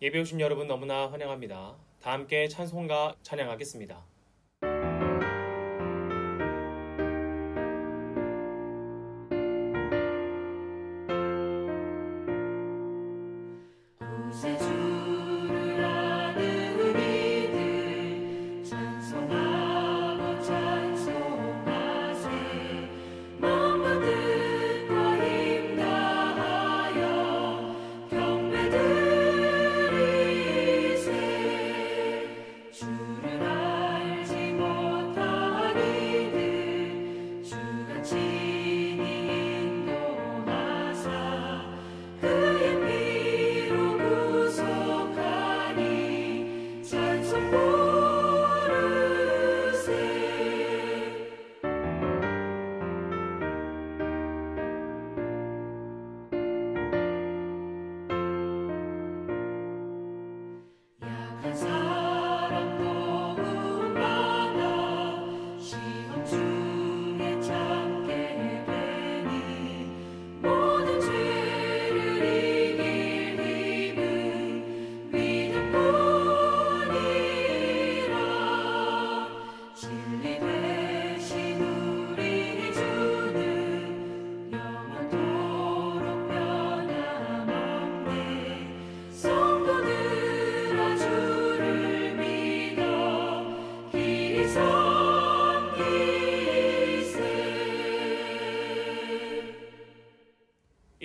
예배 오신 여러분 너무나 환영합니다. 다 함께 찬송가 찬양하겠습니다.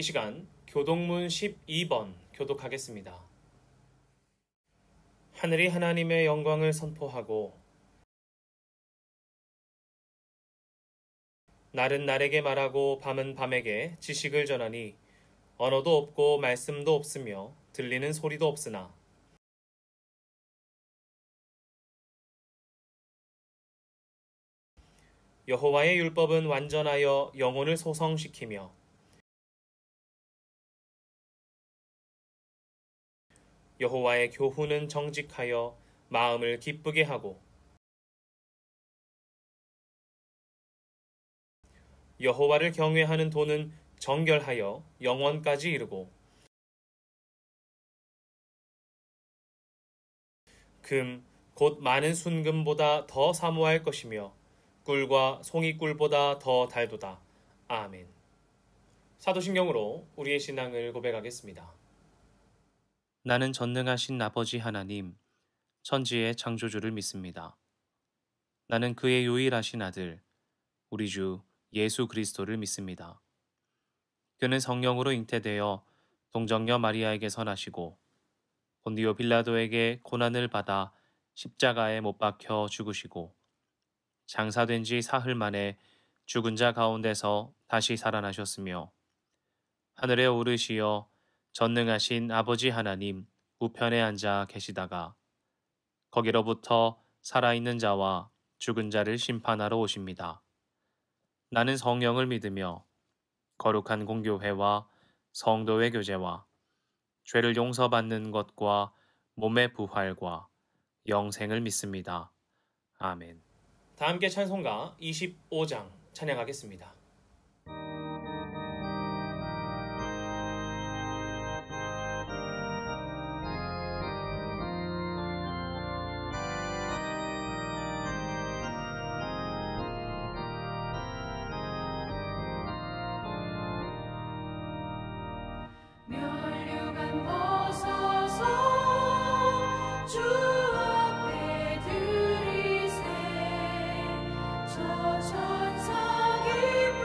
이 시간 교독문 12번 교독하겠습니다. 하늘이 하나님의 영광을 선포하고 날은 날에게 말하고 밤은 밤에게 지식을 전하니 언어도 없고 말씀도 없으며 들리는 소리도 없으나 여호와의 율법은 완전하여 영혼을 소성시키며 여호와의 교훈은 정직하여 마음을 기쁘게 하고 여호와를 경외하는 도는 정결하여 영원까지 이르고 금 곧 많은 순금보다 더 사모할 것이며 꿀과 송이꿀보다 더 달도다. 아멘. 사도신경으로 우리의 신앙을 고백하겠습니다. 나는 전능하신 아버지 하나님, 천지의 창조주를 믿습니다. 나는 그의 유일하신 아들, 우리 주 예수 그리스도를 믿습니다. 그는 성령으로 잉태되어 동정녀 마리아에게서 나시고 본디오 빌라도에게 고난을 받아 십자가에 못 박혀 죽으시고 장사된 지 사흘 만에 죽은 자 가운데서 다시 살아나셨으며 하늘에 오르시어 전능하신 아버지 하나님 우편에 앉아 계시다가 거기로부터 살아있는 자와 죽은 자를 심판하러 오십니다. 나는 성령을 믿으며 거룩한 공교회와 성도의 교제와 죄를 용서받는 것과 몸의 부활과 영생을 믿습니다. 아멘. 다 함께 찬송가 25장 찬양하겠습니다. 천사 깊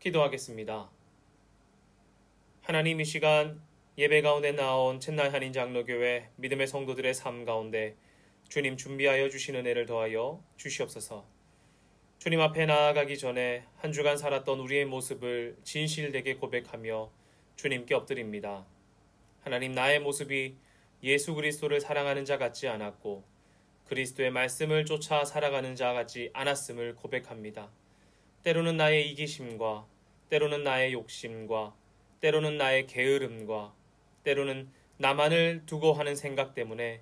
기도하겠습니다. 하나님, 이 시간 예배 가운데 나온 첸나이 한인 장로교회 믿음의 성도들의 삶 가운데 주님 준비하여 주신 은혜를 더하여 주시옵소서. 주님 앞에 나아가기 전에 한 주간 살았던 우리의 모습을 진실되게 고백하며 주님께 엎드립니다. 하나님, 나의 모습이 예수 그리스도를 사랑하는 자 같지 않았고 그리스도의 말씀을 쫓아 살아가는 자 같지 않았음을 고백합니다. 때로는 나의 이기심과 때로는 나의 욕심과 때로는 나의 게으름과 때로는 나만을 두고 하는 생각 때문에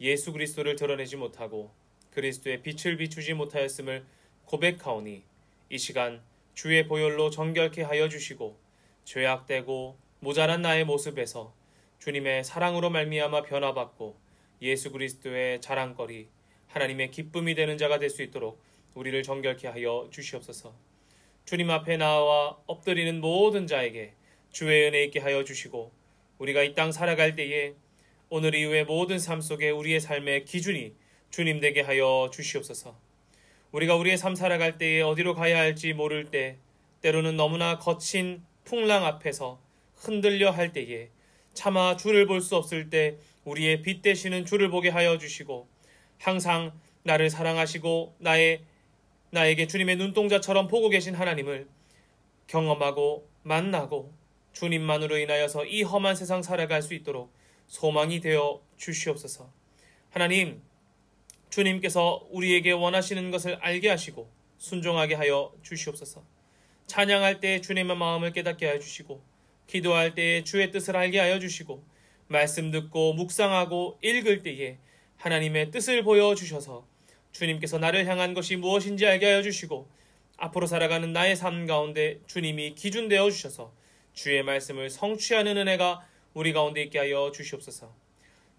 예수 그리스도를 드러내지 못하고 그리스도의 빛을 비추지 못하였음을 고백하오니 이 시간 주의 보혈로 정결케 하여 주시고 죄악되고 모자란 나의 모습에서 주님의 사랑으로 말미암아 변화받고 예수 그리스도의 자랑거리, 하나님의 기쁨이 되는 자가 될 수 있도록 우리를 정결케 하여 주시옵소서. 주님 앞에 나와 엎드리는 모든 자에게 주의 은혜 있게 하여 주시고 우리가 이 땅 살아갈 때에 오늘 이후의 모든 삶 속에 우리의 삶의 기준이 주님 되게 하여 주시옵소서. 우리가 우리의 삶 살아갈 때에 어디로 가야 할지 모를 때 때로는 너무나 거친 풍랑 앞에서 흔들려 할 때에 차마 주를 볼 수 없을 때 우리의 빛 되시는 주를 보게 하여 주시고 항상 나를 사랑하시고 나에게 주님의 눈동자처럼 보고 계신 하나님을 경험하고 만나고 주님만으로 인하여서 이 험한 세상 살아갈 수 있도록 소망이 되어 주시옵소서. 하나님, 주님께서 우리에게 원하시는 것을 알게 하시고 순종하게 하여 주시옵소서. 찬양할 때 주님의 마음을 깨닫게 하여 주시고 기도할 때에 주의 뜻을 알게 하여 주시고 말씀 듣고 묵상하고 읽을 때에 하나님의 뜻을 보여주셔서 주님께서 나를 향한 것이 무엇인지 알게 하여 주시고 앞으로 살아가는 나의 삶 가운데 주님이 기준 되어 주셔서 주의 말씀을 성취하는 은혜가 우리 가운데 있게 하여 주시옵소서.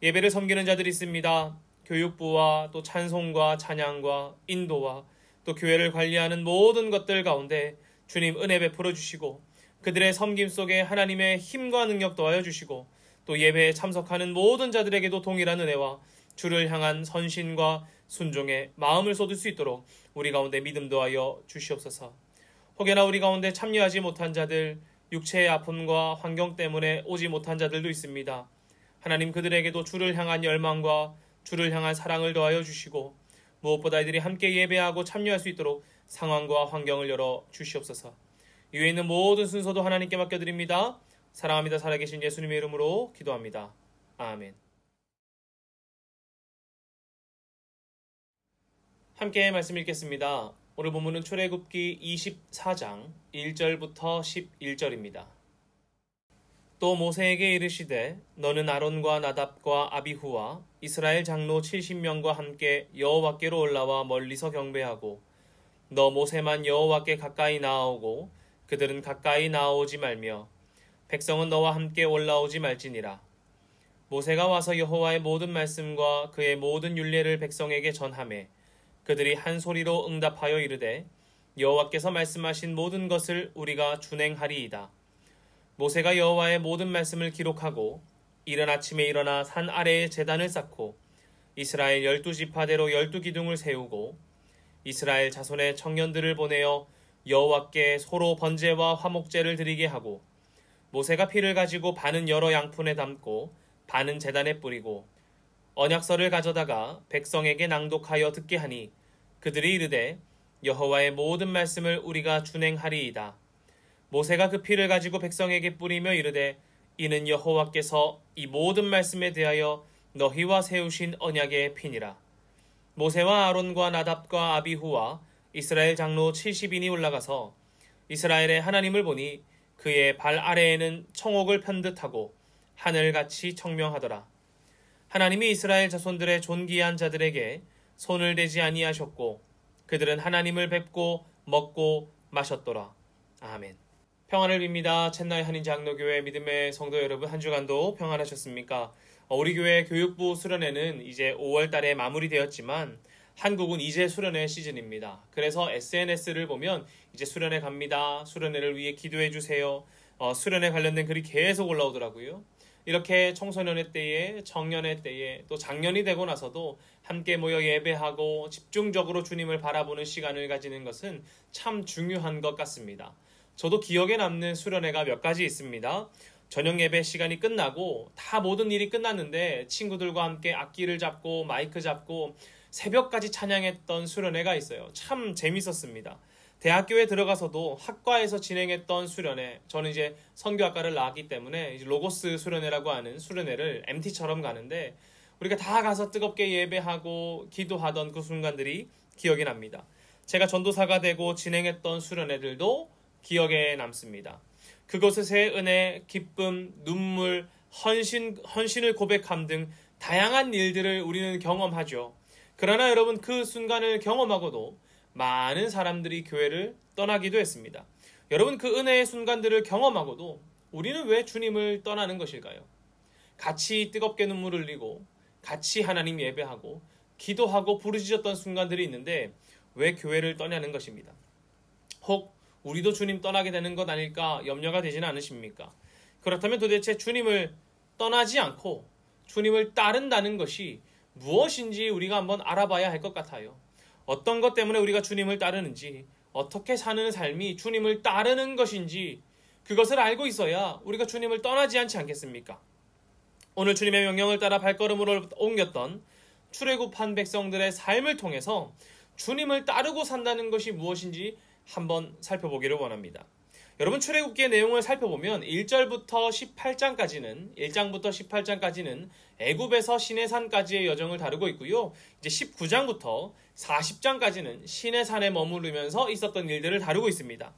예배를 섬기는 자들이 있습니다. 교육부와 또 찬송과 찬양과 인도와 또 교회를 관리하는 모든 것들 가운데 주님 은혜 베풀어 주시고 그들의 섬김 속에 하나님의 힘과 능력 더하여 주시고 또 예배에 참석하는 모든 자들에게도 동일한 은혜와 주를 향한 선신과 순종의 마음을 쏟을 수 있도록 우리 가운데 믿음 더하여 주시옵소서. 혹여나 우리 가운데 참여하지 못한 자들, 육체의 아픔과 환경 때문에 오지 못한 자들도 있습니다. 하나님, 그들에게도 주를 향한 열망과 주를 향한 사랑을 더하여 주시고 무엇보다 이들이 함께 예배하고 참여할 수 있도록 상황과 환경을 열어 주시옵소서. 이외에 있는 모든 순서도 하나님께 맡겨드립니다. 사랑합니다. 살아계신 예수님의 이름으로 기도합니다. 아멘. 함께 말씀 읽겠습니다. 오늘 본문은 출애굽기 24장 1절부터 11절입니다. 또 모세에게 이르시되 너는 아론과 나답과 아비후와 이스라엘 장로 70명과 함께 여호와께로 올라와 멀리서 경배하고 너 모세만 여호와께 가까이 나아오고 그들은 가까이 나아오지 말며 백성은 너와 함께 올라오지 말지니라. 모세가 와서 여호와의 모든 말씀과 그의 모든 율례를 백성에게 전하매 그들이 한 소리로 응답하여 이르되 여호와께서 말씀하신 모든 것을 우리가 준행하리이다. 모세가 여호와의 모든 말씀을 기록하고 이른 아침에 일어나 산 아래에 제단을 쌓고 이스라엘 12지파대로 12기둥을 세우고 이스라엘 자손의 청년들을 보내어 여호와께 소로 번제와 화목제를 드리게 하고 모세가 피를 가지고 반은 여러 양푼에 담고 반은 제단에 뿌리고 언약서를 가져다가 백성에게 낭독하여 듣게 하니 그들이 이르되 여호와의 모든 말씀을 우리가 준행하리이다. 모세가 그 피를 가지고 백성에게 뿌리며 이르되 이는 여호와께서 이 모든 말씀에 대하여 너희와 세우신 언약의 피니라. 모세와 아론과 나답과 아비후와 이스라엘 장로 70인이 올라가서 이스라엘의 하나님을 보니 그의 발 아래에는 청옥을 편 듯하고 하늘같이 청명하더라. 하나님이 이스라엘 자손들의 존귀한 자들에게 손을 대지 아니하셨고 그들은 하나님을 뵙고 먹고 마셨더라. 아멘. 평안을 빕니다. 첸나이 한인 장로교회 믿음의 성도 여러분, 한 주간도 평안하셨습니까? 우리 교회 교육부 수련회는 이제 5월 달에 마무리되었지만 한국은 이제 수련회 시즌입니다. 그래서 SNS를 보면 이제 수련회 갑니다. 수련회를 위해 기도해 주세요. 수련회 관련된 글이 계속 올라오더라고요. 이렇게 청소년의 때에, 청년의 때에, 또 장년이 되고 나서도 함께 모여 예배하고 집중적으로 주님을 바라보는 시간을 가지는 것은 참 중요한 것 같습니다. 저도 기억에 남는 수련회가 몇 가지 있습니다. 저녁 예배 시간이 끝나고 다 모든 일이 끝났는데 친구들과 함께 악기를 잡고 마이크 잡고 새벽까지 찬양했던 수련회가 있어요. 참 재밌었습니다. 대학교에 들어가서도 학과에서 진행했던 수련회, 저는 이제 선교학과를 나왔기 때문에 이제 로고스 수련회라고 하는 수련회를 MT처럼 가는데 우리가 다 가서 뜨겁게 예배하고 기도하던 그 순간들이 기억이 납니다. 제가 전도사가 되고 진행했던 수련회들도 기억에 남습니다. 그곳에서의 은혜, 기쁨, 눈물, 헌신을 고백함 등 다양한 일들을 우리는 경험하죠. 그러나 여러분, 그 순간을 경험하고도 많은 사람들이 교회를 떠나기도 했습니다. 여러분, 그 은혜의 순간들을 경험하고도 우리는 왜 주님을 떠나는 것일까요? 같이 뜨겁게 눈물 흘리고 같이 하나님 예배하고 기도하고 부르짖었던 순간들이 있는데 왜 교회를 떠나는 것입니다. 혹 우리도 주님 떠나게 되는 것 아닐까 염려가 되지는 않으십니까? 그렇다면 도대체 주님을 떠나지 않고 주님을 따른다는 것이 무엇인지 우리가 한번 알아봐야 할 것 같아요. 어떤 것 때문에 우리가 주님을 따르는지, 어떻게 사는 삶이 주님을 따르는 것인지 그것을 알고 있어야 우리가 주님을 떠나지 않지 않겠습니까? 오늘 주님의 명령을 따라 발걸음으로 옮겼던 출애굽한 백성들의 삶을 통해서 주님을 따르고 산다는 것이 무엇인지 한번 살펴보기를 원합니다. 여러분, 출애굽기의 내용을 살펴보면 1장부터 18장까지는 애굽에서 시내산까지의 여정을 다루고 있고요. 이제 19장부터 40장까지는 시내산에 머무르면서 있었던 일들을 다루고 있습니다.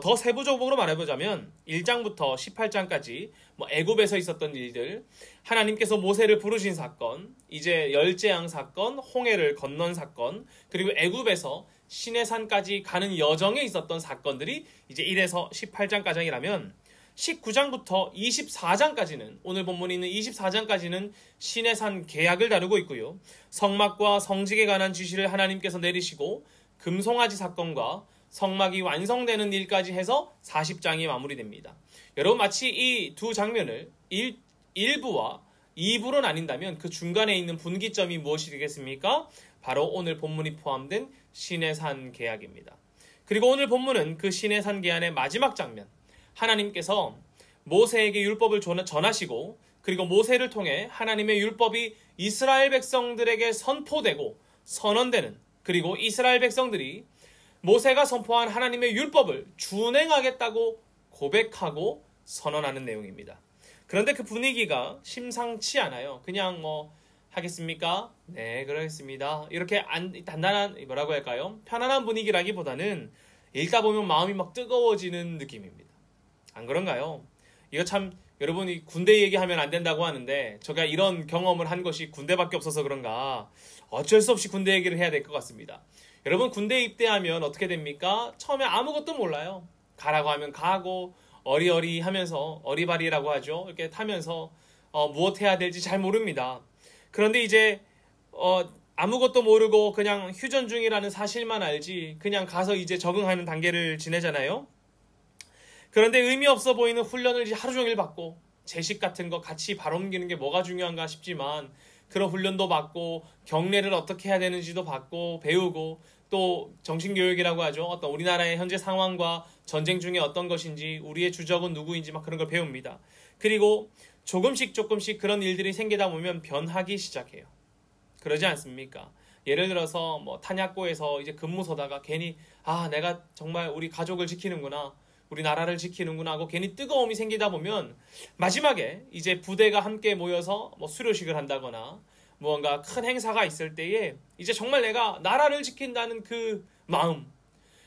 더 세부적으로 말해보자면 1장부터 18장까지 애굽에서 있었던 일들, 하나님께서 모세를 부르신 사건, 이제 열재앙 사건, 홍해를 건넌 사건, 그리고 애굽에서 시내산까지 가는 여정에 있었던 사건들이 이제 1에서 18장까지라면 19장부터 24장까지는, 오늘 본문에 있는 24장까지는 시내산 계약을 다루고 있고요. 성막과 성직에 관한 지시를 하나님께서 내리시고 금송아지 사건과 성막이 완성되는 일까지 해서 40장이 마무리됩니다. 여러분, 마치 이 두 장면을 1부와 2부로 나뉜다면 그 중간에 있는 분기점이 무엇이겠습니까? 바로 오늘 본문이 포함된 시내산 계약입니다. 그리고 오늘 본문은 그 시내산 계약의 마지막 장면, 하나님께서 모세에게 율법을 전하시고 그리고 모세를 통해 하나님의 율법이 이스라엘 백성들에게 선포되고 선언되는, 그리고 이스라엘 백성들이 모세가 선포한 하나님의 율법을 준행하겠다고 고백하고 선언하는 내용입니다. 그런데 그 분위기가 심상치 않아요. 그냥 하겠습니까? 네, 그러겠습니다. 이렇게 단단한, 뭐라고 할까요? 편안한 분위기라기보다는 읽다 보면 마음이 막 뜨거워지는 느낌입니다. 안 그런가요? 이거 참, 여러분이 군대 얘기하면 안 된다고 하는데 제가 이런 경험을 한 것이 군대밖에 없어서 그런가 어쩔 수 없이 군대 얘기를 해야 될 것 같습니다. 여러분, 군대에 입대하면 어떻게 됩니까? 처음에 아무것도 몰라요. 가라고 하면 가고 어리어리 하면서, 어리바리라고 하죠. 이렇게 타면서 무엇 해야 될지 잘 모릅니다. 그런데 이제 아무것도 모르고 그냥 휴전 중이라는 사실만 알지 그냥 가서 이제 적응하는 단계를 지내잖아요. 그런데 의미 없어 보이는 훈련을 이제 하루 종일 받고 제식 같은 거 같이 발 옮기는 게 뭐가 중요한가 싶지만 그런 훈련도 받고 경례를 어떻게 해야 되는지도 받고 배우고 또 정신교육이라고 하죠. 어떤 우리나라의 현재 상황과 전쟁 중에 어떤 것인지 우리의 주적은 누구인지 막 그런 걸 배웁니다. 그리고 조금씩 그런 일들이 생기다 보면 변하기 시작해요. 그러지 않습니까? 예를 들어서 탄약고에서 이제 근무 서다가 괜히 내가 정말 우리 가족을 지키는구나, 우리 나라를 지키는구나 하고 괜히 뜨거움이 생기다 보면 마지막에 이제 부대가 함께 모여서 수료식을 한다거나 무언가 큰 행사가 있을 때에 이제 정말 내가 나라를 지킨다는 그 마음,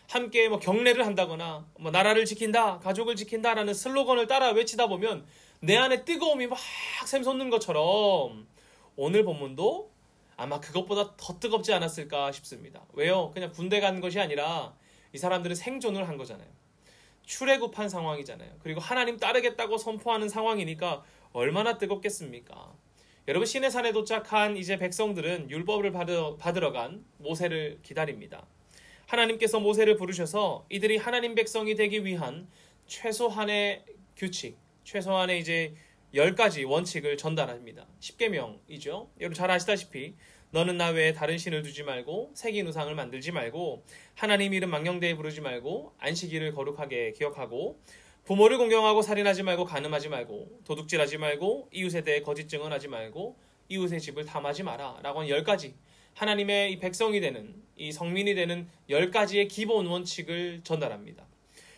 함께 경례를 한다거나 나라를 지킨다, 가족을 지킨다라는 슬로건을 따라 외치다 보면 내 안에 뜨거움이 막 샘솟는 것처럼 오늘 본문도 아마 그것보다 더 뜨겁지 않았을까 싶습니다. 왜요? 그냥 군대 간 것이 아니라 이 사람들은 생존을 한 거잖아요. 출애굽한 상황이잖아요. 그리고 하나님 따르겠다고 선포하는 상황이니까 얼마나 뜨겁겠습니까? 여러분, 시내산에 도착한 이제 백성들은 율법을 받으러 간 모세를 기다립니다. 하나님께서 모세를 부르셔서 이들이 하나님 백성이 되기 위한 최소한의 규칙, 최소한의 이제 10가지 원칙을 전달합니다. 10계명이죠. 여러분 잘 아시다시피 너는 나 외에 다른 신을 두지 말고 새긴 우상을 만들지 말고 하나님 이름 망령되이 부르지 말고 안식일을 거룩하게 기억하고 부모를 공경하고 살인하지 말고 간음하지 말고 도둑질하지 말고 이웃에 대해 거짓 증언하지 말고 이웃의 집을 탐하지 마라 라고 하는 10가지 하나님의 이 백성이 되는 이 성민이 되는 10가지의 기본 원칙을 전달합니다.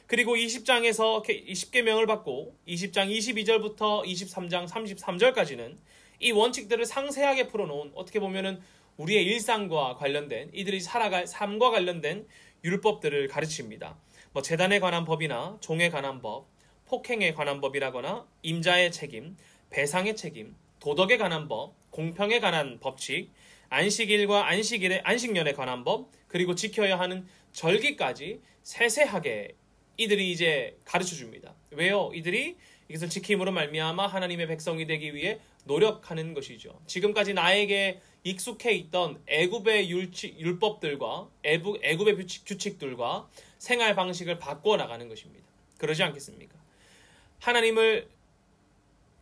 그리고 20장에서 20계명을 받고 20장 22절부터 23장 33절까지는 이 원칙들을 상세하게 풀어놓은 어떻게 보면은 우리의 일상과 관련된 이들이 살아갈 삶과 관련된 율법들을 가르칩니다. 뭐 제단에 관한 법이나 종에 관한 법, 폭행에 관한 법이라거나 임자의 책임, 배상의 책임, 도덕에 관한 법, 공평에 관한 법칙, 안식일과 안식년에 관한 법, 그리고 지켜야 하는 절기까지 세세하게 이들이 이제 가르쳐 줍니다. 왜요? 이들이 이것을 지킴으로 말미암아 하나님의 백성이 되기 위해 노력하는 것이죠. 지금까지 나에게 익숙해 있던 애굽의 율법들과 애굽의 규칙들과 생활 방식을 바꿔 나가는 것입니다. 그러지 않겠습니까? 하나님을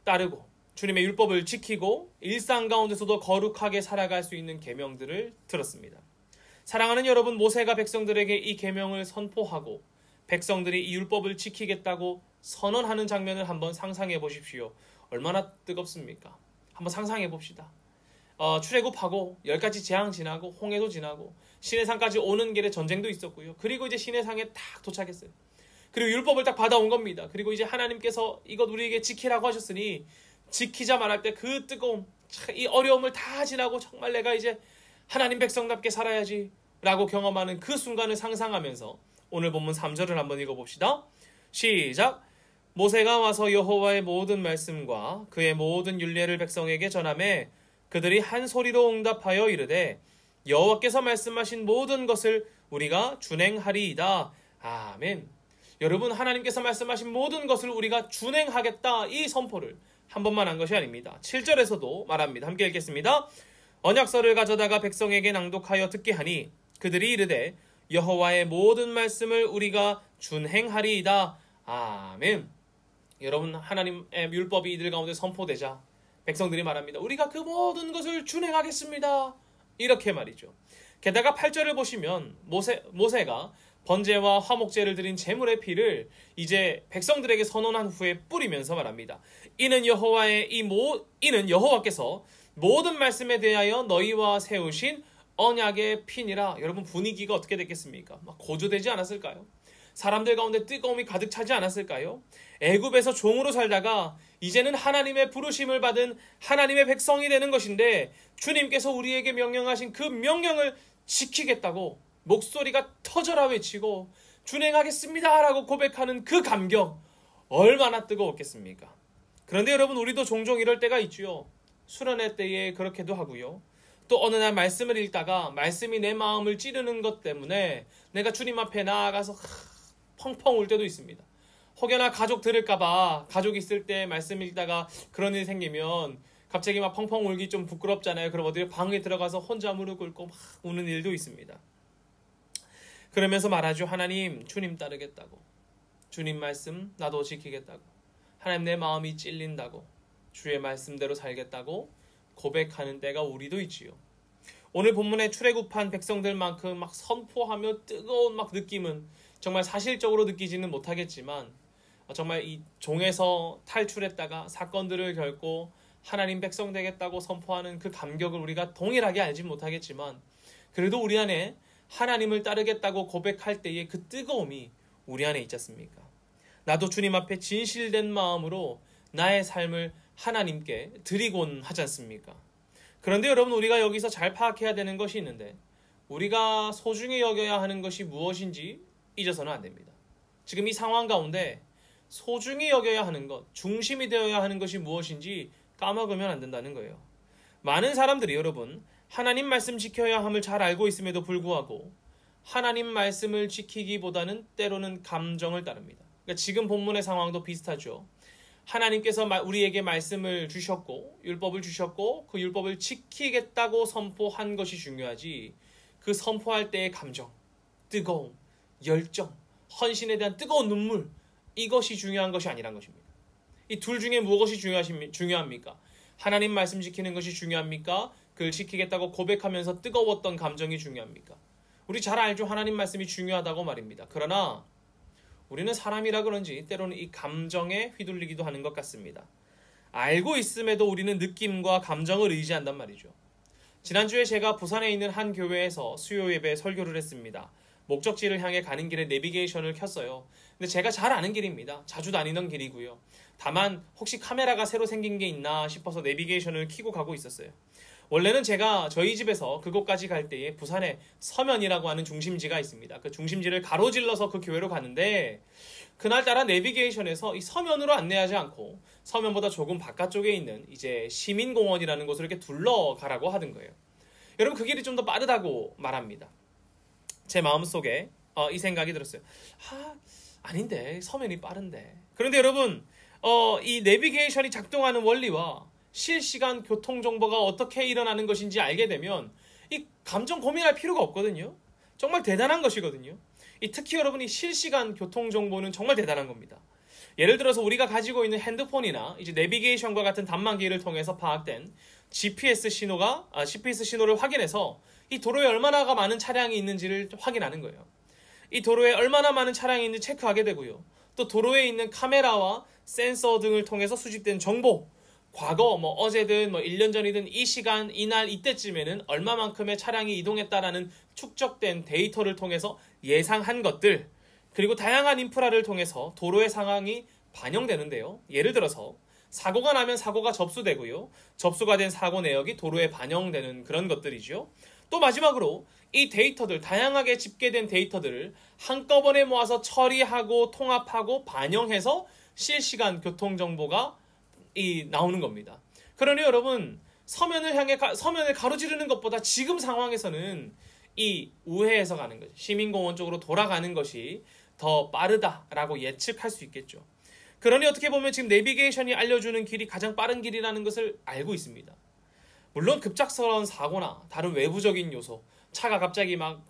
따르고 주님의 율법을 지키고 일상 가운데서도 거룩하게 살아갈 수 있는 계명들을 들었습니다. 사랑하는 여러분, 모세가 백성들에게 이 계명을 선포하고 백성들이 이 율법을 지키겠다고 선언하는 장면을 한번 상상해 보십시오. 얼마나 뜨겁습니까? 한번 상상해 봅시다. 출애굽하고 10가지 재앙 지나고 홍해도 지나고 시내산까지 오는 길에 전쟁도 있었고요. 그리고 이제 시내산에 딱 도착했어요. 그리고 율법을 딱 받아온 겁니다. 그리고 이제 하나님께서 이것 우리에게 지키라고 하셨으니 지키자 말할 때 그 뜨거움, 이 어려움을 다 지나고 정말 내가 이제 하나님 백성답게 살아야지 라고 경험하는 그 순간을 상상하면서 오늘 본문 3절을 한번 읽어봅시다. 시작! 모세가 와서 여호와의 모든 말씀과 그의 모든 율례를 백성에게 전하매 그들이 한 소리로 응답하여 이르되 여호와께서 말씀하신 모든 것을 우리가 준행하리이다. 아멘. 여러분, 하나님께서 말씀하신 모든 것을 우리가 준행하겠다, 이 선포를 한 번만 한 것이 아닙니다. 7절에서도 말합니다. 함께 읽겠습니다. 언약서를 가져다가 백성에게 낭독하여 듣게 하니 그들이 이르되 여호와의 모든 말씀을 우리가 준행하리이다. 아멘. 여러분, 하나님의 율법이 이들 가운데 선포되자 백성들이 말합니다. 우리가 그 모든 것을 준행하겠습니다. 이렇게 말이죠. 게다가 8절을 보시면 모세가 번제와 화목제를 드린 제물의 피를 이제 백성들에게 선언한 후에 뿌리면서 말합니다. 이는 여호와께서 모든 말씀에 대하여 너희와 세우신 언약의 피니라. 여러분, 분위기가 어떻게 됐겠습니까? 막 고조되지 않았을까요? 사람들 가운데 뜨거움이 가득 차지 않았을까요? 애굽에서 종으로 살다가 이제는 하나님의 부르심을 받은 하나님의 백성이 되는 것인데 주님께서 우리에게 명령하신 그 명령을 지키겠다고 목소리가 터져라 외치고 준행하겠습니다 라고 고백하는 그 감격, 얼마나 뜨거웠겠습니까? 그런데 여러분, 우리도 종종 이럴 때가 있죠. 수련회 때에 그렇게도 하고요. 또 어느 날 말씀을 읽다가 말씀이 내 마음을 찌르는 것 때문에 내가 주님 앞에 나아가서 펑펑 울 때도 있습니다. 혹여나 가족 들을까봐, 가족 있을 때 말씀 읽다가 그런 일이 생기면 갑자기 막 펑펑 울기 좀 부끄럽잖아요. 그럼 어디 방에 들어가서 혼자 무릎 꿇고 막 우는 일도 있습니다. 그러면서 말하죠. 하나님, 주님 따르겠다고. 주님 말씀 나도 지키겠다고. 하나님, 내 마음이 찔린다고. 주의 말씀대로 살겠다고 고백하는 때가 우리도 있지요. 오늘 본문에 출애굽한 백성들만큼 막 선포하며 뜨거운 막 느낌은 정말 사실적으로 느끼지는 못하겠지만 정말 이 종에서 탈출했다가 사건들을 겪고 하나님 백성 되겠다고 선포하는 그 감격을 우리가 동일하게 알지 못하겠지만 그래도 우리 안에 하나님을 따르겠다고 고백할 때의 그 뜨거움이 우리 안에 있지 않습니까? 나도 주님 앞에 진실된 마음으로 나의 삶을 하나님께 드리곤 하지 않습니까? 그런데 여러분, 우리가 여기서 잘 파악해야 되는 것이 있는데 우리가 소중히 여겨야 하는 것이 무엇인지 잊어서는 안 됩니다. 지금 이 상황 가운데 소중히 여겨야 하는 것, 중심이 되어야 하는 것이 무엇인지 까먹으면 안 된다는 거예요. 많은 사람들이 여러분, 하나님 말씀 지켜야 함을 잘 알고 있음에도 불구하고 하나님 말씀을 지키기보다는 때로는 감정을 따릅니다. 그러니까 지금 본문의 상황도 비슷하죠. 하나님께서 우리에게 말씀을 주셨고 율법을 주셨고 그 율법을 지키겠다고 선포한 것이 중요하지 그 선포할 때의 감정, 뜨거움, 열정, 헌신에 대한 뜨거운 눈물, 이것이 중요한 것이 아니란 것입니다. 이 둘 중에 무엇이 중요합니까? 하나님 말씀 지키는 것이 중요합니까? 그걸 지키겠다고 고백하면서 뜨거웠던 감정이 중요합니까? 우리 잘 알죠? 하나님 말씀이 중요하다고 말입니다. 그러나 우리는 사람이라 그런지 때로는 이 감정에 휘둘리기도 하는 것 같습니다. 알고 있음에도 우리는 느낌과 감정을 의지한단 말이죠. 지난주에 제가 부산에 있는 한 교회에서 수요 예배 설교를 했습니다. 목적지를 향해 가는 길에 내비게이션을 켰어요. 근데 제가 잘 아는 길입니다. 자주 다니던 길이고요. 다만 혹시 카메라가 새로 생긴 게 있나 싶어서 내비게이션을 켜고 가고 있었어요. 원래는 제가 저희 집에서 그곳까지 갈 때에 부산에 서면이라고 하는 중심지가 있습니다. 그 중심지를 가로질러서 그 교회로 가는데 그날따라 내비게이션에서 이 서면으로 안내하지 않고 서면보다 조금 바깥쪽에 있는 이제 시민공원이라는 곳을 이렇게 둘러가라고 하던 거예요. 여러분 그 길이 좀 더 빠르다고 말합니다. 제 마음속에 이 생각이 들었어요. 아닌데 서면이 빠른데. 그런데 여러분 이 내비게이션이 작동하는 원리와 실시간 교통정보가 어떻게 일어나는 것인지 알게 되면 이 감정 고민할 필요가 없거든요. 정말 대단한 것이거든요. 특히 여러분이 실시간 교통정보는 정말 대단한 겁니다. 예를 들어서 우리가 가지고 있는 핸드폰이나 이제 내비게이션과 같은 단말기를 통해서 파악된 GPS 신호를 확인해서 이 도로에 얼마나 많은 차량이 있는지를 확인하는 거예요. 이 도로에 얼마나 많은 차량이 있는지 체크하게 되고요. 또 도로에 있는 카메라와 센서 등을 통해서 수집된 정보, 과거 어제든 1년 전이든 이 시간 이날 이때쯤에는 얼마만큼의 차량이 이동했다라는 축적된 데이터를 통해서 예상한 것들, 그리고 다양한 인프라를 통해서 도로의 상황이 반영되는데요. 예를 들어서 사고가 나면 사고가 접수되고요. 접수가 된 사고 내역이 도로에 반영되는 그런 것들이죠. 또 마지막으로 이 데이터들, 다양하게 집계된 데이터들을 한꺼번에 모아서 처리하고 통합하고 반영해서 실시간 교통정보가 나오는 겁니다. 그러니 여러분 서면을 가로지르는 것보다 지금 상황에서는 이 우회해서 가는 것, 시민공원 쪽으로 돌아가는 것이 더 빠르다라고 예측할 수 있겠죠. 그러니 어떻게 보면 지금 내비게이션이 알려주는 길이 가장 빠른 길이라는 것을 알고 있습니다. 물론 급작스러운 사고나 다른 외부적인 요소, 차가 갑자기 막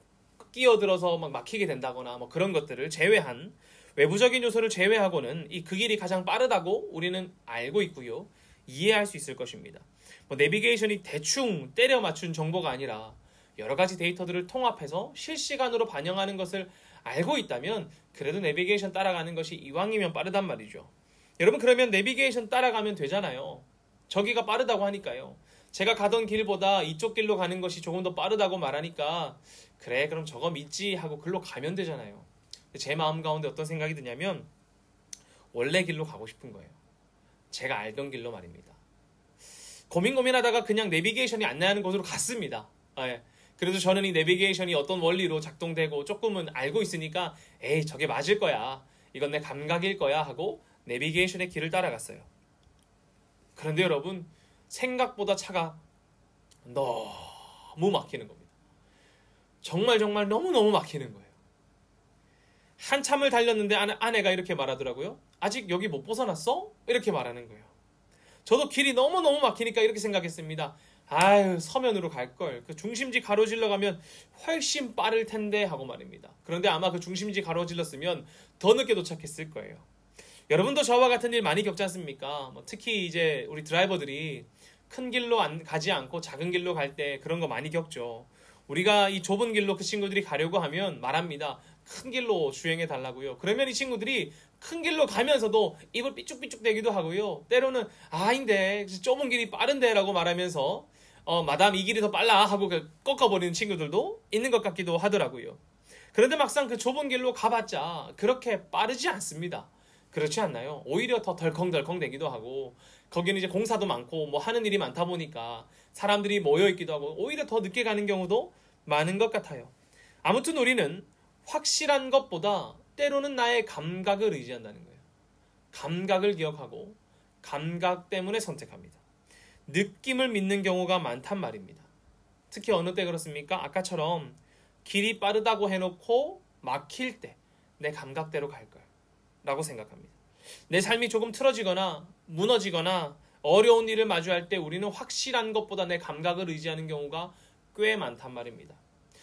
끼어들어서 막 막히게 된다거나 그런 것들을 제외한 외부적인 요소를 제외하고는 그 길이 가장 빠르다고 우리는 알고 있고요. 이해할 수 있을 것입니다. 내비게이션이 대충 때려 맞춘 정보가 아니라 여러 가지 데이터들을 통합해서 실시간으로 반영하는 것을 알고 있다면 그래도 내비게이션 따라가는 것이 이왕이면 빠르단 말이죠. 여러분 그러면 내비게이션 따라가면 되잖아요. 저기가 빠르다고 하니까요. 제가 가던 길보다 이쪽 길로 가는 것이 조금 더 빠르다고 말하니까 그래 그럼 저거 믿지 하고 글로 가면 되잖아요. 제 마음 가운데 어떤 생각이 드냐면 원래 길로 가고 싶은 거예요. 제가 알던 길로 말입니다. 고민하다가 그냥 내비게이션이 안내하는 곳으로 갔습니다. 그래도 저는 이 내비게이션이 어떤 원리로 작동되고 조금은 알고 있으니까 에이 저게 맞을 거야. 이건 내 감각일 거야 하고 내비게이션의 길을 따라갔어요. 그런데 여러분 생각보다 차가 너무 막히는 겁니다. 정말 너무너무 막히는 거예요. 한참을 달렸는데 아내가 이렇게 말하더라고요. 아직 여기 못 벗어났어? 이렇게 말하는 거예요. 저도 길이 너무너무 막히니까 이렇게 생각했습니다. 서면으로 갈걸. 그 중심지 가로질러 가면 훨씬 빠를 텐데 하고 말입니다. 그런데 아마 그 중심지 가로질렀으면 더 늦게 도착했을 거예요. 여러분도 저와 같은 일 많이 겪지 않습니까? 특히 이제 우리 드라이버들이 큰 길로 가지 않고 작은 길로 갈 때 그런 거 많이 겪죠. 우리가 이 좁은 길로 그 친구들이 가려고 하면 말합니다. 큰 길로 주행해 달라고요. 그러면 이 친구들이 큰 길로 가면서도 입을 삐쭉삐쭉 대기도 하고요. 때로는 아닌데 좁은 길이 빠른데 라고 말하면서 마담 이 길이 더 빨라 하고 꺾어버리는 친구들도 있는 것 같기도 하더라고요. 그런데 막상 그 좁은 길로 가봤자 그렇게 빠르지 않습니다. 그렇지 않나요? 오히려 더 덜컹덜컹 되기도 하고 거기는 이제 공사도 많고 하는 일이 많다 보니까 사람들이 모여있기도 하고 오히려 더 늦게 가는 경우도 많은 것 같아요. 아무튼 우리는 확실한 것보다 때로는 나의 감각을 의지한다는 거예요. 감각을 기억하고 감각 때문에 선택합니다. 느낌을 믿는 경우가 많단 말입니다. 특히 어느 때 그렇습니까? 아까처럼 길이 빠르다고 해놓고 막힐 때 내 감각대로 갈 걸 라고 생각합니다. 내 삶이 조금 틀어지거나 무너지거나 어려운 일을 마주할 때 우리는 확실한 것보다 내 감각을 의지하는 경우가 꽤 많단 말입니다.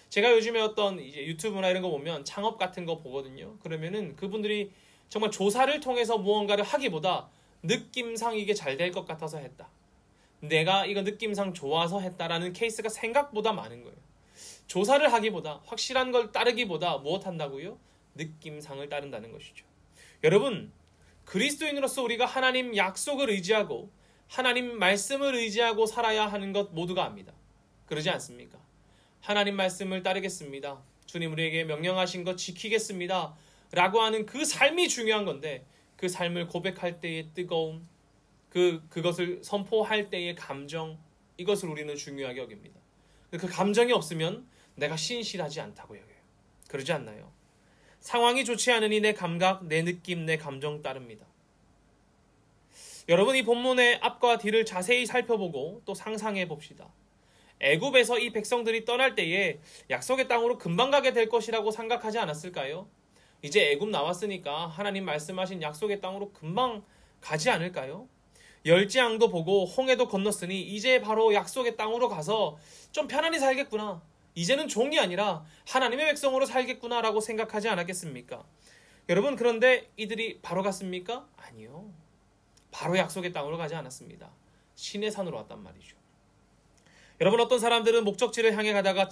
제가 요즘에 어떤 이제 유튜브나 이런 거 보면 창업 같은 거 보거든요. 그러면은 그분들이 정말 조사를 통해서 무언가를 하기보다 느낌상 이게 잘 될 것 같아서 했다. 내가 이거 느낌상 좋아서 했다라는 케이스가 생각보다 많은 거예요. 조사를 하기보다 확실한 걸 따르기보다 무엇 한다고요? 느낌상을 따른다는 것이죠. 여러분, 그리스도인으로서 우리가 하나님 약속을 의지하고 하나님 말씀을 의지하고 살아야 하는 것 모두가 압니다. 그러지 않습니까? 하나님 말씀을 따르겠습니다. 주님 우리에게 명령하신 것 지키겠습니다. 라고 하는 그 삶이 중요한 건데 그 삶을 고백할 때의 뜨거움, 그것을 선포할 때의 감정, 이것을 우리는 중요하게 여깁니다. 그 감정이 없으면 내가 신실하지 않다고 여겨요. 그러지 않나요? 상황이 좋지 않으니 내 감각, 내 느낌, 내 감정 따릅니다. 여러분, 이 본문의 앞과 뒤를 자세히 살펴보고 또 상상해 봅시다. 애굽에서 이 백성들이 떠날 때에 약속의 땅으로 금방 가게 될 것이라고 생각하지 않았을까요? 이제 애굽 나왔으니까 하나님 말씀하신 약속의 땅으로 금방 가지 않을까요? 열지양도 보고 홍해도 건넜으니 이제 바로 약속의 땅으로 가서 좀 편안히 살겠구나. 이제는 종이 아니라 하나님의 백성으로 살겠구나라고 생각하지 않았겠습니까? 여러분, 그런데 이들이 바로 갔습니까? 아니요. 바로 약속의 땅으로 가지 않았습니다. 시내산으로 왔단 말이죠. 여러분, 어떤 사람들은 목적지를 향해 가다가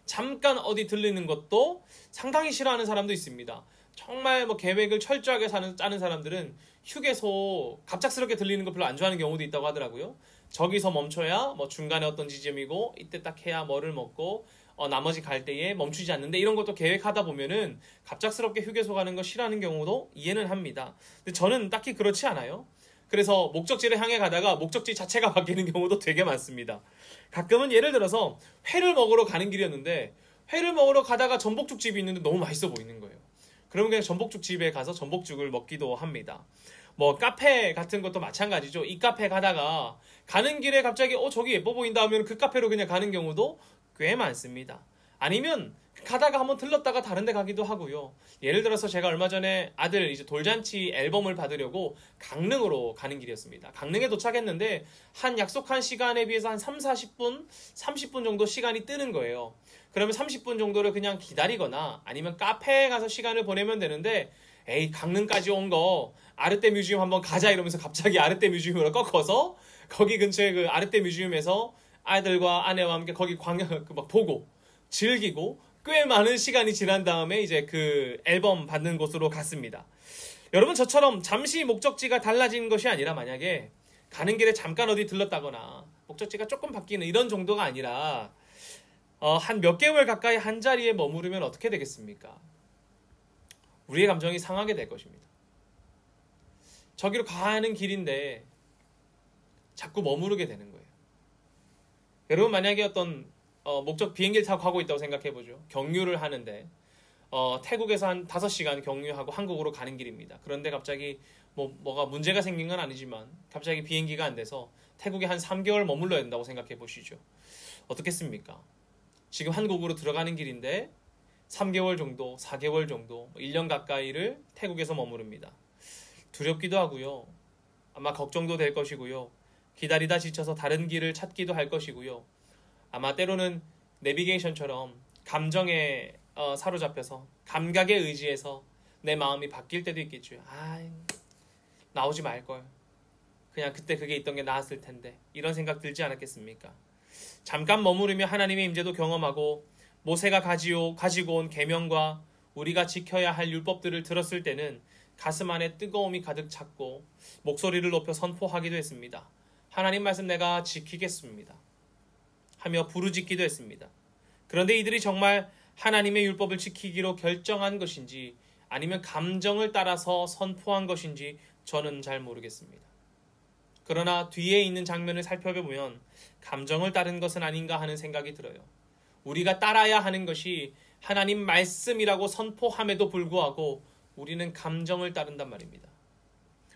잠깐 어디 들리는 것도 상당히 싫어하는 사람도 있습니다. 정말 계획을 철저하게 짜는 사람들은 휴게소 갑작스럽게 들리는 거 별로 안 좋아하는 경우도 있다고 하더라고요. 저기서 멈춰야 중간에 어떤 지점이고 이때 딱 해야 뭐를 먹고 나머지 갈 때에 멈추지 않는데, 이런 것도 계획하다 보면은 갑작스럽게 휴게소 가는 거 싫어하는 경우도 이해는 합니다. 근데 저는 딱히 그렇지 않아요. 그래서 목적지를 향해 가다가 목적지 자체가 바뀌는 경우도 되게 많습니다. 가끔은 예를 들어서 회를 먹으러 가는 길이었는데 회를 먹으러 가다가 전복죽집이 있는데 너무 맛있어 보이는 거예요. 그러면 그냥 전복죽집에 가서 전복죽을 먹기도 합니다. 카페 같은 것도 마찬가지죠. 이 카페 가다가 가는 길에 갑자기 저기 예뻐 보인다 하면 그 카페로 그냥 가는 경우도 꽤 많습니다. 아니면 가다가 한번 들렀다가 다른 데 가기도 하고요. 예를 들어서 제가 얼마 전에 아들 이제 돌잔치 앨범을 받으려고 강릉으로 가는 길이었습니다. 강릉에 도착했는데 한 약속한 시간에 비해서 한 30분 정도 시간이 뜨는 거예요. 그러면 30분 정도를 그냥 기다리거나 아니면 카페에 가서 시간을 보내면 되는데, 에이, 강릉까지 온 거 아르떼 뮤지엄 한번 가자 이러면서 갑자기 아르떼 뮤지엄으로 꺾어서 거기 근처에 그 아르떼 뮤지엄에서 아이들과 아내와 함께 거기 광야 보고 즐기고 꽤 많은 시간이 지난 다음에 이제 그 앨범 받는 곳으로 갔습니다. 여러분, 저처럼 잠시 목적지가 달라진 것이 아니라 만약에 가는 길에 잠깐 어디 들렀다거나 목적지가 조금 바뀌는 이런 정도가 아니라 한 몇 개월 가까이 한 자리에 머무르면 어떻게 되겠습니까? 우리의 감정이 상하게 될 것입니다. 저기로 가는 길인데 자꾸 머무르게 되는 거예요. 여러분, 만약에 어떤 목적 비행기를 타고 가고 있다고 생각해보죠. 경유를 하는데 태국에서 한 5시간 경유하고 한국으로 가는 길입니다. 그런데 갑자기 뭐가 문제가 생긴 건 아니지만 갑자기 비행기가 안 돼서 태국에 한 3개월 머물러야 된다고 생각해 보시죠. 어떻겠습니까? 지금 한국으로 들어가는 길인데 3개월 정도, 4개월 정도, 1년 가까이를 태국에서 머무릅니다. 두렵기도 하고요. 아마 걱정도 될 것이고요. 기다리다 지쳐서 다른 길을 찾기도 할 것이고요. 아마 때로는 내비게이션처럼 감정에 사로잡혀서 감각에 의지해서 내 마음이 바뀔 때도 있겠죠. 나오지 말걸. 그냥 그때 그게 있던 게 나았을 텐데. 이런 생각 들지 않았겠습니까? 잠깐 머무르며 하나님의 임재도 경험하고 모세가 가지고 온 계명과 우리가 지켜야 할 율법들을 들었을 때는 가슴 안에 뜨거움이 가득 찼고 목소리를 높여 선포하기도 했습니다. 하나님 말씀 내가 지키겠습니다 하며 부르짖기도 했습니다. 그런데 이들이 정말 하나님의 율법을 지키기로 결정한 것인지 아니면 감정을 따라서 선포한 것인지 저는 잘 모르겠습니다. 그러나 뒤에 있는 장면을 살펴보면 감정을 따른 것은 아닌가 하는 생각이 들어요. 우리가 따라야 하는 것이 하나님 말씀이라고 선포함에도 불구하고 우리는 감정을 따른단 말입니다.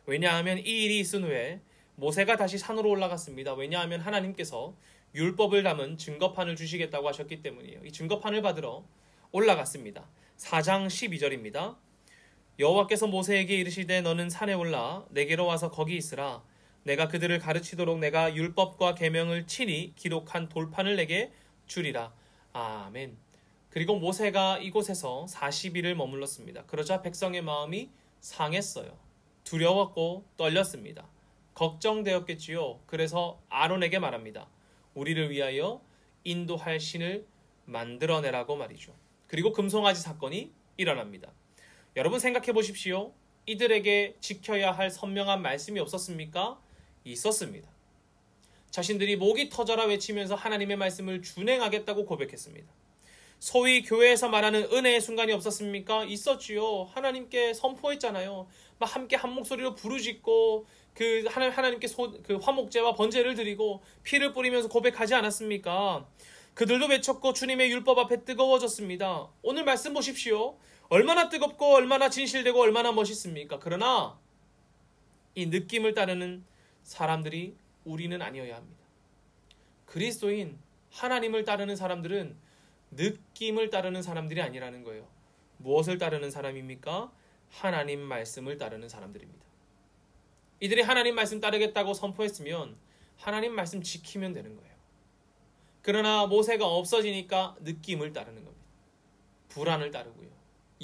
왜냐하면 이 일이 있은 후에 모세가 다시 산으로 올라갔습니다. 왜냐하면 하나님께서 율법을 담은 증거판을 주시겠다고 하셨기 때문이에요. 이 증거판을 받으러 올라갔습니다. 4장 12절입니다. 여호와께서 모세에게 이르시되 너는 산에 올라 내게로 와서 거기 있으라. 내가 그들을 가르치도록 내가 율법과 계명을 친히 기록한 돌판을 내게 주리라. 아멘. 그리고 모세가 이곳에서 40일을 머물렀습니다. 그러자 백성의 마음이 상했어요. 두려웠고 떨렸습니다. 걱정되었겠지요. 그래서 아론에게 말합니다. 우리를 위하여 인도할 신을 만들어내라고 말이죠. 그리고 금송아지 사건이 일어납니다. 여러분 생각해 보십시오. 이들에게 지켜야 할 선명한 말씀이 없었습니까? 있었습니다. 자신들이 목이 터져라 외치면서 하나님의 말씀을 준행하겠다고 고백했습니다. 소위 교회에서 말하는 은혜의 순간이 없었습니까? 있었지요. 하나님께 선포했잖아요. 막 함께 한 목소리로 부르짖고 하나님께 화목제와 번제를 드리고 피를 뿌리면서 고백하지 않았습니까? 그들도 외쳤고 주님의 율법 앞에 뜨거워졌습니다. 오늘 말씀 보십시오. 얼마나 뜨겁고 얼마나 진실되고 얼마나 멋있습니까? 그러나 이 느낌을 따르는 사람들이 우리는 아니어야 합니다. 그리스도인 하나님을 따르는 사람들은 느낌을 따르는 사람들이 아니라는 거예요. 무엇을 따르는 사람입니까? 하나님 말씀을 따르는 사람들입니다. 이들이 하나님 말씀 따르겠다고 선포했으면 하나님 말씀 지키면 되는 거예요. 그러나 모세가 없어지니까 느낌을 따르는 겁니다. 불안을 따르고요.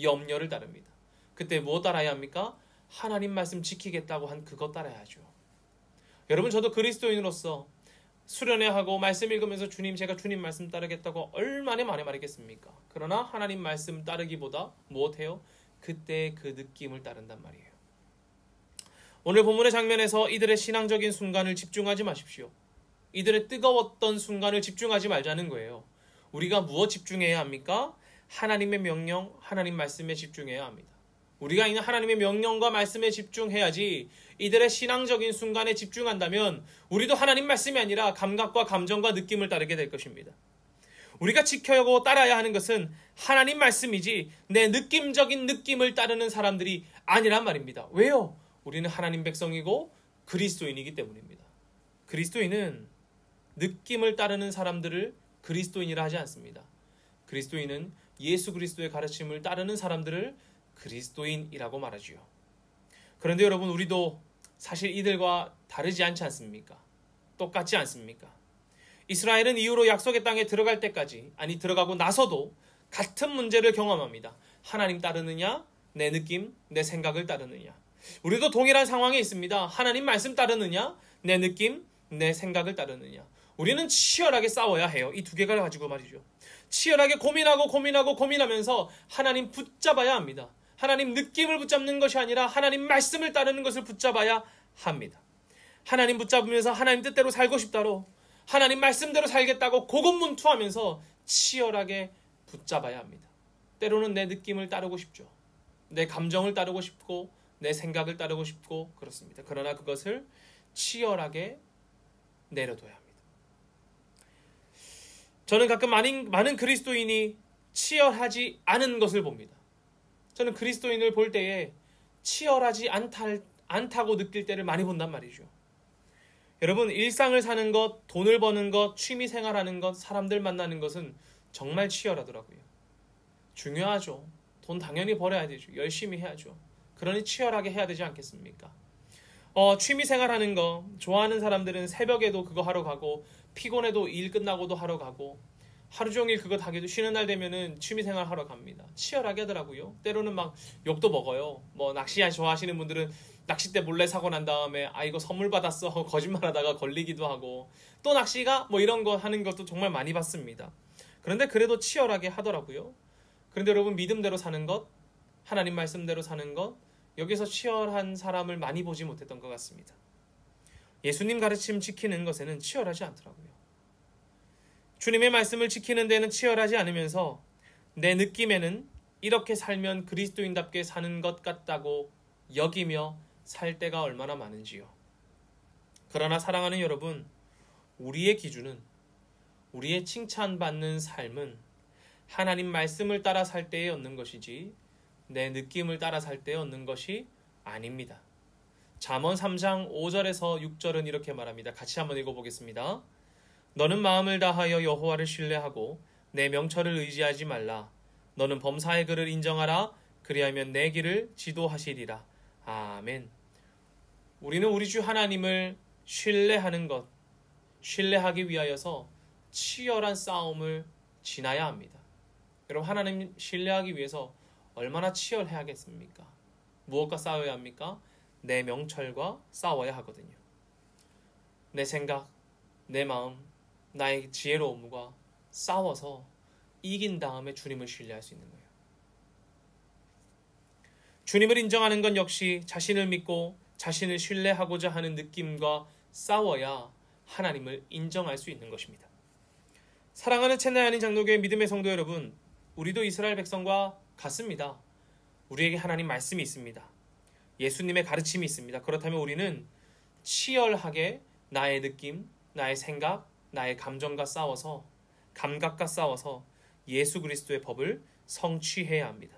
염려를 따릅니다. 그때 뭐 따라야 합니까? 하나님 말씀 지키겠다고 한 그것 따라야죠. 여러분 저도 그리스도인으로서 수련회하고 말씀 읽으면서 주님 제가 주님 말씀 따르겠다고 얼마나 많이 말했겠습니까? 그러나 하나님 말씀 따르기보다 무엇해요? 그때 그 느낌을 따른단 말이에요. 오늘 본문의 장면에서 이들의 신앙적인 순간을 집중하지 마십시오. 이들의 뜨거웠던 순간을 집중하지 말자는 거예요. 우리가 무엇 집중해야 합니까? 하나님의 명령, 하나님 말씀에 집중해야 합니다. 우리가 있는 하나님의 명령과 말씀에 집중해야지 이들의 신앙적인 순간에 집중한다면 우리도 하나님 말씀이 아니라 감각과 감정과 느낌을 따르게 될 것입니다. 우리가 지켜야 하고 따라야 하는 것은 하나님 말씀이지 내 느낌적인 느낌을 따르는 사람들이 아니란 말입니다. 왜요? 우리는 하나님 백성이고 그리스도인이기 때문입니다. 그리스도인은 느낌을 따르는 사람들을 그리스도인이라 하지 않습니다. 그리스도인은 예수 그리스도의 가르침을 따르는 사람들을 그리스도인이라고 말하지요. 그런데 여러분 우리도 사실 이들과 다르지 않지 않습니까? 똑같지 않습니까? 이스라엘은 이후로 약속의 땅에 들어갈 때까지 들어가고 나서도 같은 문제를 경험합니다. 하나님 따르느냐? 내 느낌, 내 생각을 따르느냐? 우리도 동일한 상황에 있습니다. 하나님 말씀 따르느냐? 내 느낌, 내 생각을 따르느냐? 우리는 치열하게 싸워야 해요. 이 두 개가 가지고 말이죠. 치열하게 고민하면서 하나님 붙잡아야 합니다. 하나님 느낌을 붙잡는 것이 아니라 하나님 말씀을 따르는 것을 붙잡아야 합니다. 하나님 붙잡으면서 하나님 뜻대로 살고 싶다로 하나님 말씀대로 살겠다고 고군분투하면서 치열하게 붙잡아야 합니다. 때로는 내 느낌을 따르고 싶죠. 내 감정을 따르고 싶고 내 생각을 따르고 싶고 그렇습니다. 그러나 그것을 치열하게 내려둬야 합니다. 저는 가끔 많은 그리스도인이 치열하지 않은 것을 봅니다. 저는 그리스도인을 볼 때에 치열하지 않다고 느낄 때를 많이 본단 말이죠. 여러분 일상을 사는 것, 돈을 버는 것, 취미생활하는 것, 사람들 만나는 것은 정말 치열하더라고요. 중요하죠. 돈 당연히 벌어야 되죠. 열심히 해야죠. 그러니 치열하게 해야 되지 않겠습니까? 취미생활하는 거 좋아하는 사람들은 새벽에도 그거 하러 가고 피곤해도 일 끝나고도 하러 가고 하루 종일 그거 하기도 쉬는 날 되면은 취미생활 하러 갑니다. 치열하게 하더라고요. 때로는 막 욕도 먹어요. 낚시 좋아하시는 분들은 낚싯대 몰래 사고 난 다음에 이거 선물 받았어 하고 거짓말하다가 걸리기도 하고 또 낚시가 이런 거 하는 것도 정말 많이 봤습니다. 그런데 그래도 치열하게 하더라고요. 그런데 여러분 믿음대로 사는 것, 하나님 말씀대로 사는 것, 여기서 치열한 사람을 많이 보지 못했던 것 같습니다. 예수님 가르침 지키는 것에는 치열하지 않더라고요. 주님의 말씀을 지키는 데는 치열하지 않으면서 내 느낌에는 이렇게 살면 그리스도인답게 사는 것 같다고 여기며 살 때가 얼마나 많은지요. 그러나 사랑하는 여러분, 우리의 기준은, 우리의 칭찬받는 삶은 하나님 말씀을 따라 살 때에 얻는 것이지 내 느낌을 따라 살 때에 얻는 것이 아닙니다. 잠언 3장 5절에서 6절은 이렇게 말합니다. 같이 한번 읽어보겠습니다. 너는 마음을 다하여 여호와를 신뢰하고 내 명철을 의지하지 말라. 너는 범사의 그를 인정하라. 그리하면 내 길을 지도하시리라. 아멘. 우리는 우리 주 하나님을 신뢰하는 것, 신뢰하기 위하여서 치열한 싸움을 지나야 합니다. 여러분 하나님 신뢰하기 위해서 얼마나 치열해야겠습니까? 무엇과 싸워야 합니까? 내 명철과 싸워야 하거든요. 내 생각, 내 마음, 나의 지혜로움과 싸워서 이긴 다음에 주님을 신뢰할 수 있는 거예요. 주님을 인정하는 건 역시 자신을 믿고 자신을 신뢰하고자 하는 느낌과 싸워야 하나님을 인정할 수 있는 것입니다. 사랑하는 첸나이 한인 장로교회 믿음의 성도 여러분, 우리도 이스라엘 백성과 같습니다. 우리에게 하나님 말씀이 있습니다. 예수님의 가르침이 있습니다. 그렇다면 우리는 치열하게 나의 느낌, 나의 생각, 나의 감정과 싸워서, 감각과 싸워서 예수 그리스도의 법을 성취해야 합니다.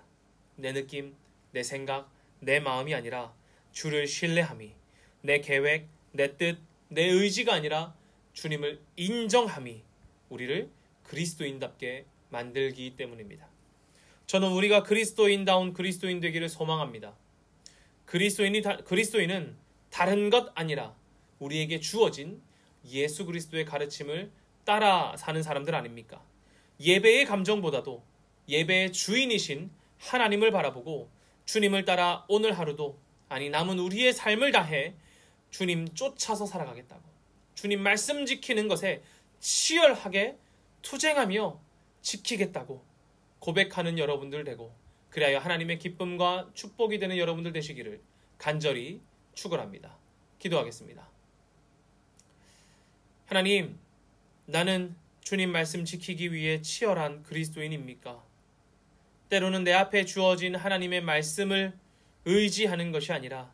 내 느낌, 내 생각, 내 마음이 아니라 주를 신뢰함이, 내 계획, 내 뜻, 내 의지가 아니라 주님을 인정함이 우리를 그리스도인답게 만들기 때문입니다. 저는 우리가 그리스도인다운 그리스도인 되기를 소망합니다. 그리스도인은 다른 것 아니라 우리에게 주어진 예수 그리스도의 가르침을 따라 사는 사람들 아닙니까? 예배의 감정보다도 예배의 주인이신 하나님을 바라보고 주님을 따라 오늘 하루도, 아니 남은 우리의 삶을 다해 주님 쫓아서 살아가겠다고, 주님 말씀 지키는 것에 치열하게 투쟁하며 지키겠다고 고백하는 여러분들 되고, 그리하여 하나님의 기쁨과 축복이 되는 여러분들 되시기를 간절히 축원합니다. 기도하겠습니다. 하나님, 나는 주님 말씀 지키기 위해 치열한 그리스도인입니까? 때로는 내 앞에 주어진 하나님의 말씀을 의지하는 것이 아니라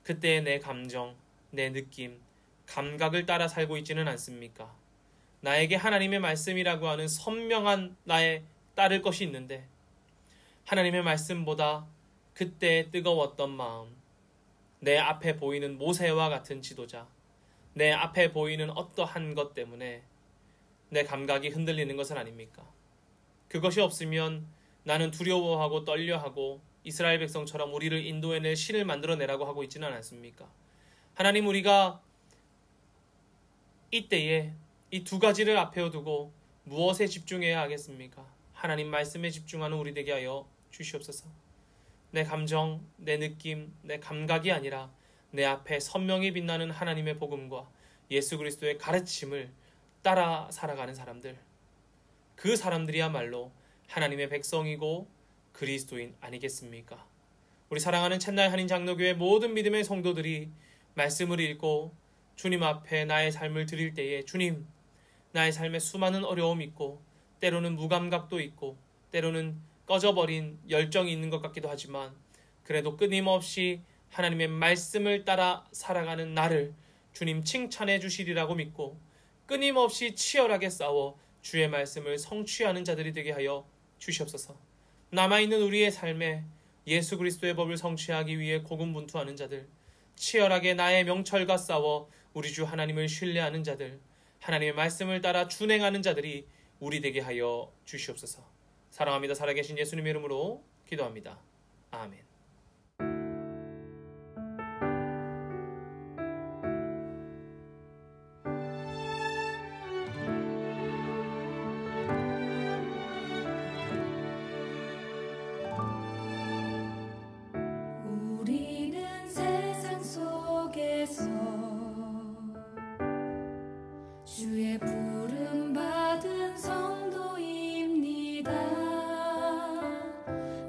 그때의 내 감정, 내 느낌, 감각을 따라 살고 있지는 않습니까? 나에게 하나님의 말씀이라고 하는 선명한 나의 따를 것이 있는데 하나님의 말씀보다 그때 뜨거웠던 마음, 내 앞에 보이는 모세와 같은 지도자, 내 앞에 보이는 어떠한 것 때문에 내 감각이 흔들리는 것은 아닙니까? 그것이 없으면 나는 두려워하고 떨려하고 이스라엘 백성처럼 우리를 인도해낼 신을 만들어내라고 하고 있지는 않습니까? 하나님, 우리가 이때에 이 두 가지를 앞에 두고 무엇에 집중해야 하겠습니까? 하나님 말씀에 집중하는 우리 되게 하여 주시옵소서. 내 감정, 내 느낌, 내 감각이 아니라 내 앞에 선명히 빛나는 하나님의 복음과 예수 그리스도의 가르침을 따라 살아가는 사람들, 그 사람들이야말로 하나님의 백성이고 그리스도인 아니겠습니까? 우리 사랑하는 첸나이 한인 장로교회 모든 믿음의 성도들이 말씀을 읽고 주님 앞에 나의 삶을 드릴 때에, 주님, 나의 삶에 수많은 어려움이 있고 때로는 무감각도 있고 때로는 꺼져버린 열정이 있는 것 같기도 하지만 그래도 끊임없이 하나님의 말씀을 따라 살아가는 나를 주님 칭찬해 주시리라고 믿고 끊임없이 치열하게 싸워 주의 말씀을 성취하는 자들이 되게 하여 주시옵소서. 남아있는 우리의 삶에 예수 그리스도의 법을 성취하기 위해 고군분투하는 자들, 치열하게 나의 명철과 싸워 우리 주 하나님을 신뢰하는 자들, 하나님의 말씀을 따라 준행하는 자들이 우리 되게 하여 주시옵소서. 사랑합니다. 살아계신 예수님의 이름으로 기도합니다. 아멘. 우리는 세상 속에서 주의 부름 받은 성도입니다.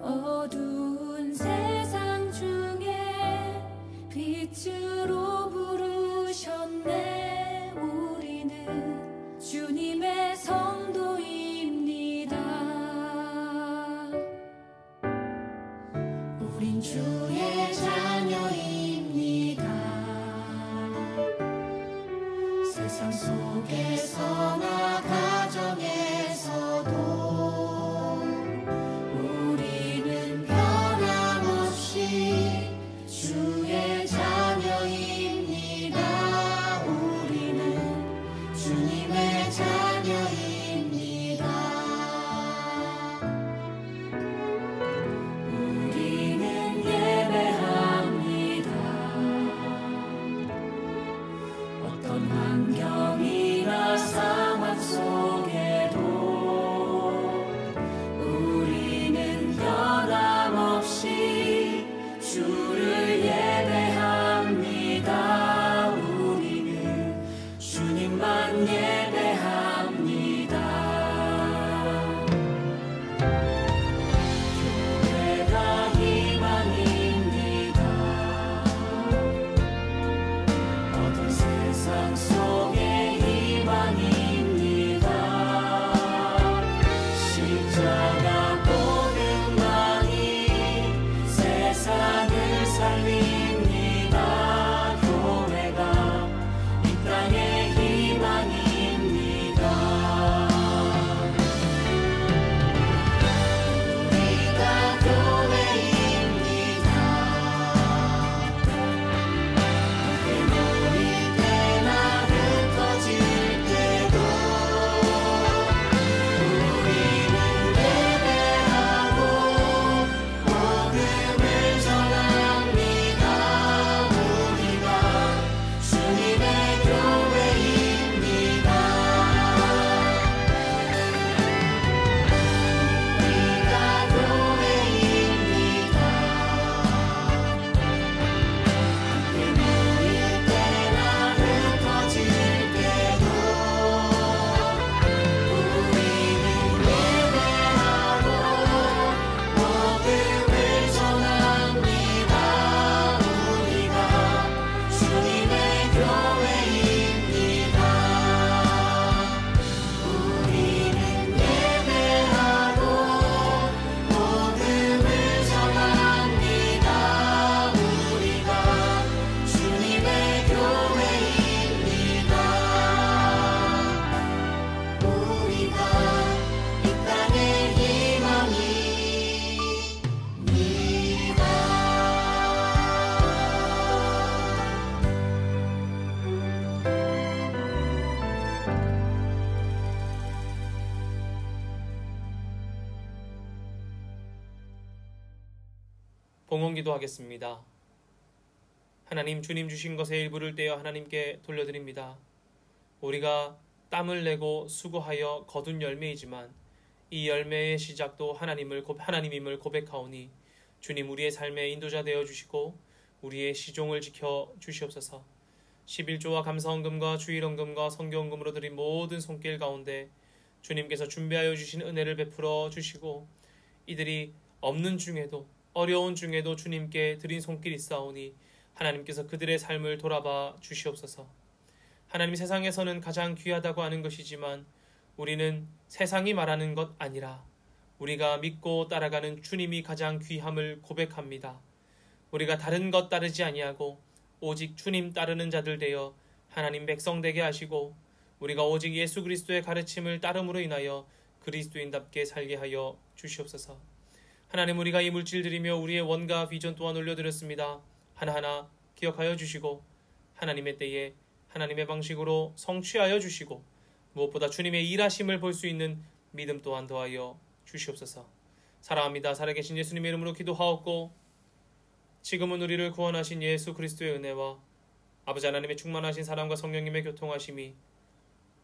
어두운 세상 중에 빛으로 부르셨네. 우리는 주님의 성도입니다. 우린 주의 자녀입니다. 세상 속에서 봉헌기도 하겠습니다. 하나님, 주님 주신 것의 일부를 떼어 하나님께 돌려드립니다. 우리가 땀을 내고 수고하여 거둔 열매이지만 이 열매의 시작도 하나님임을 고백하오니 주님, 우리의 삶의 인도자 되어 주시고 우리의 시종을 지켜 주시옵소서. 11조와 감사헌금과 주일헌금과 성경헌금으로 드린 모든 손길 가운데 주님께서 준비하여 주신 은혜를 베풀어 주시고 이들이 없는 중에도 어려운 중에도 주님께 드린 손길이 있사오니 하나님께서 그들의 삶을 돌아봐 주시옵소서. 하나님, 세상에서는 가장 귀하다고 하는 것이지만 우리는 세상이 말하는 것 아니라 우리가 믿고 따라가는 주님이 가장 귀함을 고백합니다. 우리가 다른 것 따르지 아니하고 오직 주님 따르는 자들 되어 하나님 백성 되게 하시고 우리가 오직 예수 그리스도의 가르침을 따름으로 인하여 그리스도인답게 살게 하여 주시옵소서. 하나님, 우리가 이 물질들이며 우리의 원과 비전 또한 올려드렸습니다. 하나하나 기억하여 주시고 하나님의 때에 하나님의 방식으로 성취하여 주시고 무엇보다 주님의 일하심을 볼 수 있는 믿음 또한 더하여 주시옵소서. 사랑합니다. 살아계신 예수님의 이름으로 기도하옵고 지금은 우리를 구원하신 예수 그리스도의 은혜와 아버지 하나님의 충만하신 사랑과 성령님의 교통하심이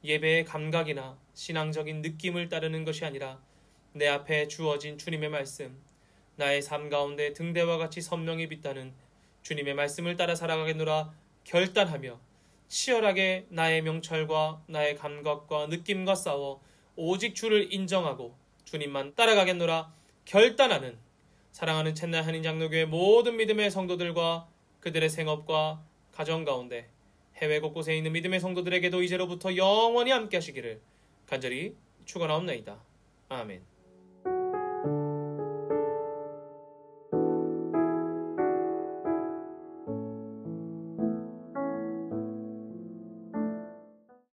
예배의 감각이나 신앙적인 느낌을 따르는 것이 아니라 내 앞에 주어진 주님의 말씀, 나의 삶 가운데 등대와 같이 선명히 빛나는 주님의 말씀을 따라 살아가겠노라 결단하며 치열하게 나의 명철과 나의 감각과 느낌과 싸워 오직 주를 인정하고 주님만 따라가겠노라 결단하는 사랑하는 첸나이 한인 장로교회 모든 믿음의 성도들과 그들의 생업과 가정 가운데 해외 곳곳에 있는 믿음의 성도들에게도 이제로부터 영원히 함께 하시기를 간절히 축원하옵나이다. 아멘.